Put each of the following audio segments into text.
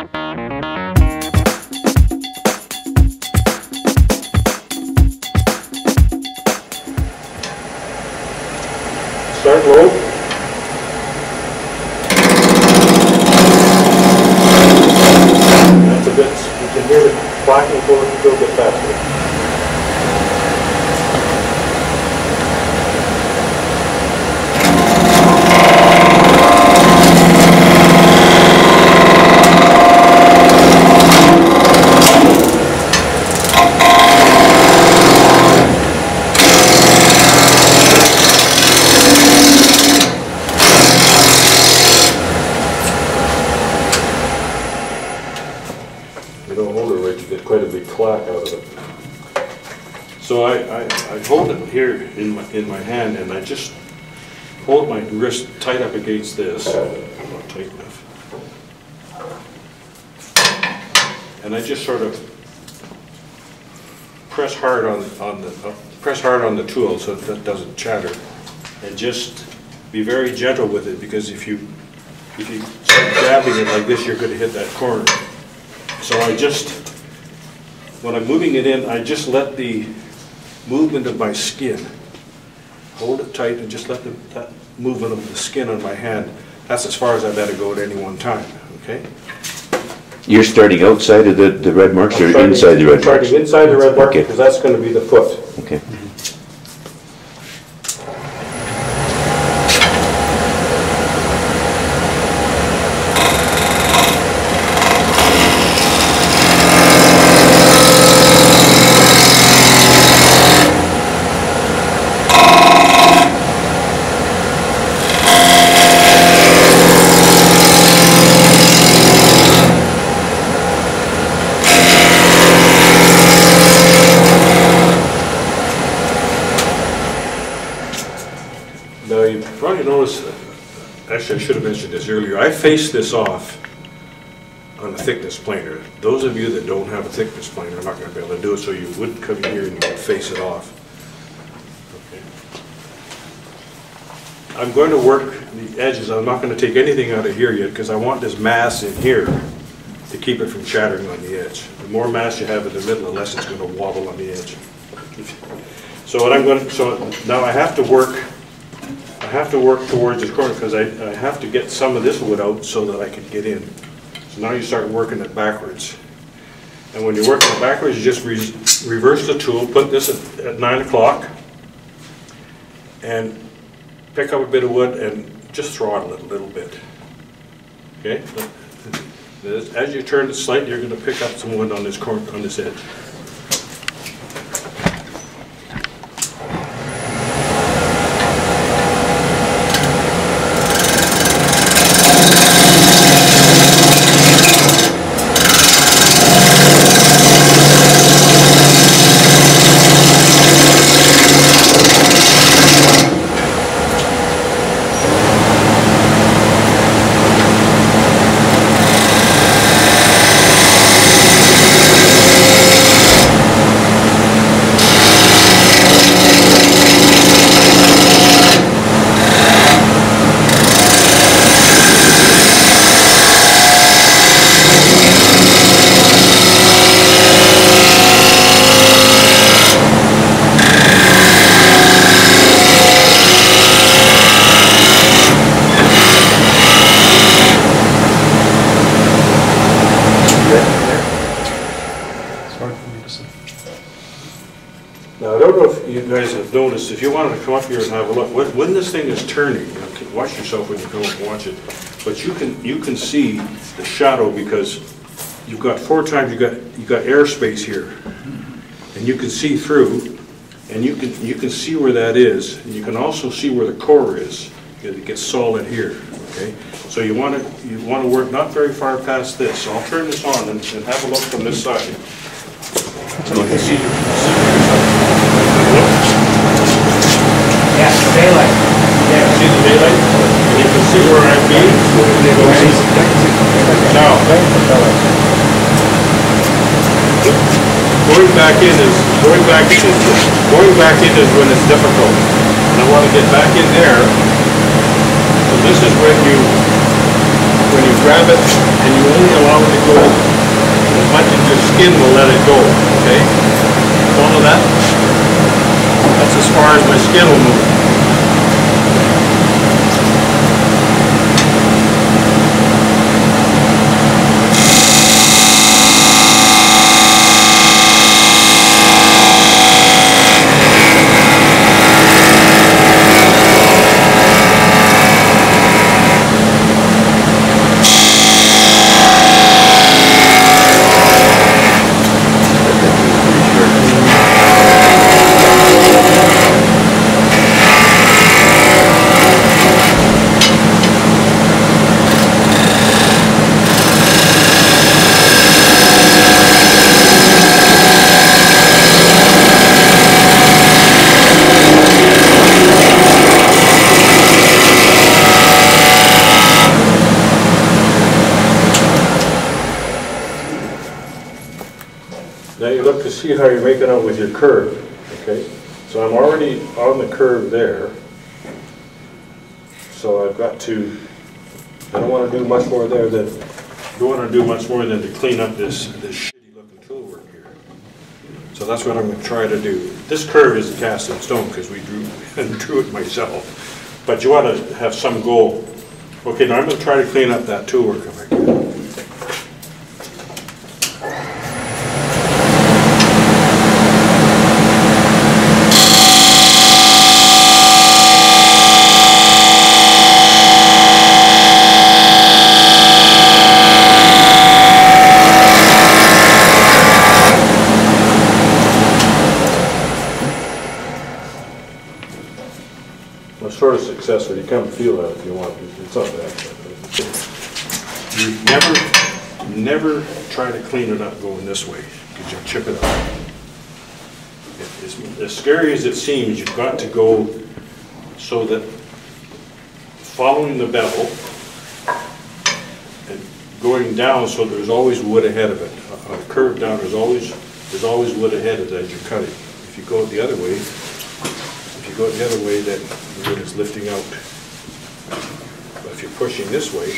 Start low. That's a bit, you can hear the clacking going a little bit faster. You don't hold it right, you get quite a big clack out of it. So I hold it here in my hand, and I just hold my wrist tight up against this. Not tight enough. And I just sort of press hard on the tool so that it doesn't chatter, and just be very gentle with it, because if you start grabbing it like this, you're going to hit that corner. So when I'm moving it in, I just let the movement of my skin, hold it tight and just let that movement of the skin on my hand, that's as far as I let it go at any one time, okay? You're starting outside of the red marks or inside the red marks? Starting inside the red mark, because that's going to be the foot. Okay. Now you probably noticed, actually I should have mentioned this earlier, I face this off on a thickness planer. Those of you that don't have a thickness planer are not going to be able to do it, so you would come here and you would face it off. Okay. I'm going to work the edges. I'm not going to take anything out of here yet, because I want this mass in here to keep it from shattering on the edge. The more mass you have in the middle, the less it's going to wobble on the edge. So now I have to work towards this corner, because I have to get some of this wood out so that I can get in. So now you start working it backwards. And when you're working it backwards, you just reverse the tool, put this at 9 o'clock, and pick up a bit of wood and just throttle it a little bit. Okay? As you turn it slightly, you're going to pick up some wood on this corner, on this edge. Now I don't know if you guys have noticed, if you wanted to come up here and have a look, when this thing is turning, watch yourself when you come up and watch it, but you can see the shadow, because you've got 4 times, you've got airspace here, and you can see through, and you can see where that is, and you can also see where the core is. It gets solid here. Okay, so you want to work not very far past this. So I'll turn this on and have a look from this side. So you can see. Yeah, the daylight. Yeah, see the daylight? And you can see where I'm being. Now, going back in is when it's difficult. And I want to get back in there. So this is when you grab it and you only allow it to go skin will let it go, okay? Follow that? That's as far as my skin will move. Now you look to see how you're making out with your curve, okay? So I'm already on the curve there. So I've got to, I don't want to do much more there than, to clean up this shitty looking tool work here. So that's what I'm going to try to do. This curve is cast in stone because we drew it myself. But you want to have some goal. Okay, now I'm going to try to clean up that tool work if I can. Sort of successful. You come feel that if you want. It's not bad. You never try to clean it up going this way because you'll chip it up. As scary as it seems, you've got to go so that following the bevel and going down so there's always wood ahead of it. On a curve down, there's always wood ahead of it as you're cutting. If you go the other way, then the wood is lifting out. But if you're pushing this way,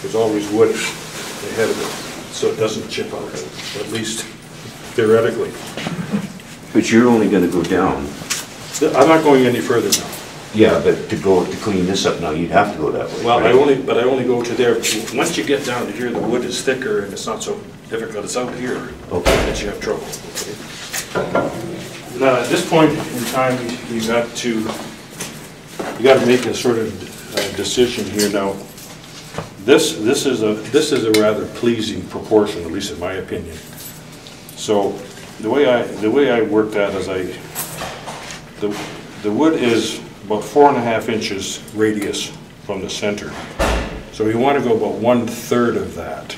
there's always wood ahead of it, so it doesn't chip out, at least theoretically. But you're only going to go down. I'm not going any further now. Yeah, but to clean this up now, you'd have to go that way. Well, right? I only go to there. Once you get down to here, the wood is thicker and it's not so difficult. It's out here that you have trouble. Okay? Now, at this point in time, you got to make a sort of decision here. Now, this is a rather pleasing proportion, at least in my opinion. So, the way I worked that is the wood is about 4.5 inches radius from the center. So you want to go about 1/3 of that.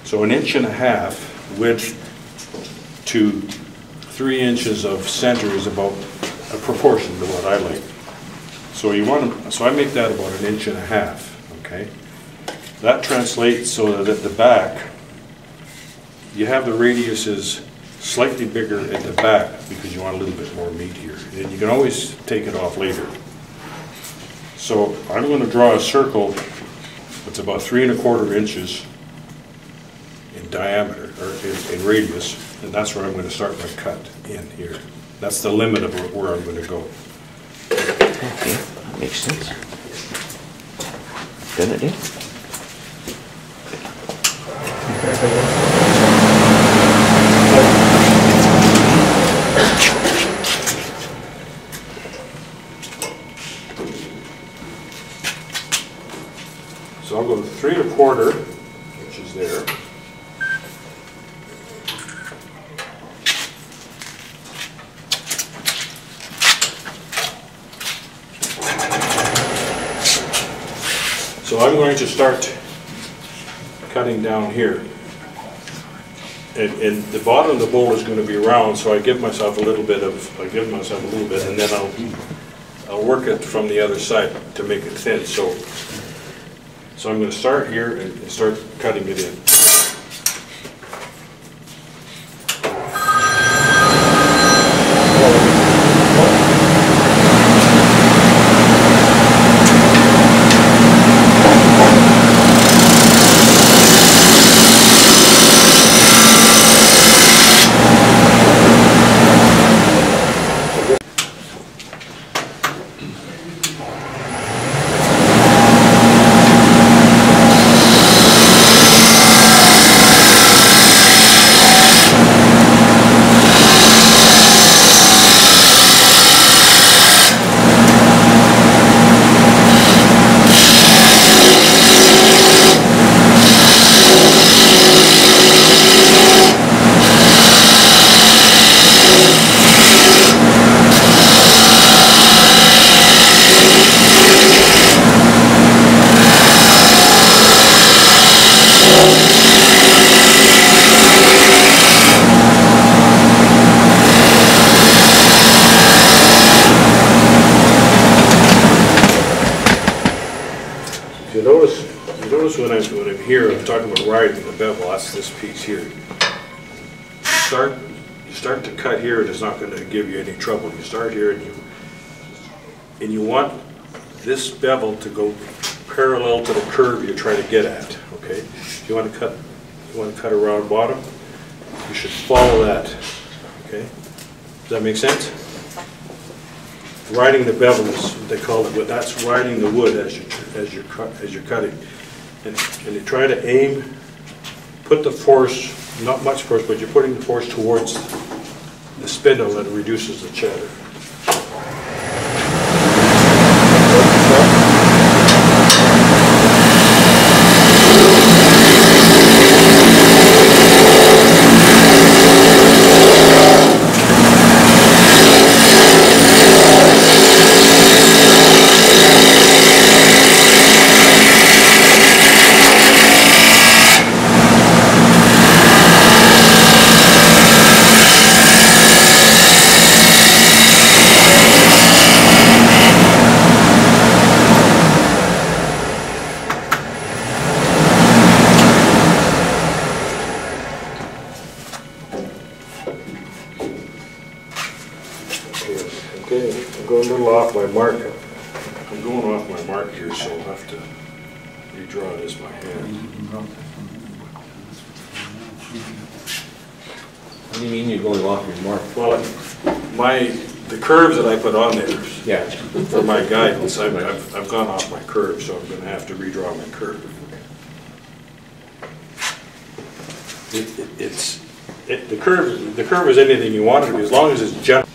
So 1.5 inches width to 3 inches of center is about a proportion to what I like. So so I make that about 1.5 inches, okay? That translates so that at the back, you have the radiuses slightly bigger at the back because you want a little bit more meat here. And you can always take it off later. So I'm going to draw a circle that's about 3¼ inches in diameter, or in radius, and that's where I'm going to start my cut in here. That's the limit of where I'm going to go. Okay, that makes sense. Done it, yeah? So I'll go 3¼ inches there. So I'm going to start cutting down here. And the bottom of the bowl is going to be round, so I give myself a little bit, and then I'll work it from the other side to make it thin. So I'm going to start here and start cutting it in. notice when I'm here, I'm talking about riding the bevel, that's this piece here. You start to cut here, and it's not gonna give you any trouble. You start here and you want this bevel to go parallel to the curve you're trying to get at, okay? If you want to cut around bottom, you should follow that, okay? Does that make sense? Riding the bevel is what they call it, but that's riding the wood as you're cutting. And you try to aim, put the force, not much force, but you're putting the force towards the spindle that reduces the chatter. Okay, I'm going a little off my mark. I'm going off my mark here, so I'll have to redraw this by hand. What do you mean you're going off your mark? Well, the curves that I put on there Yeah. for my guidance, I've gone off my curve, so I'm going to have to redraw my curve. The curve is anything you want it to be, as long as it's general.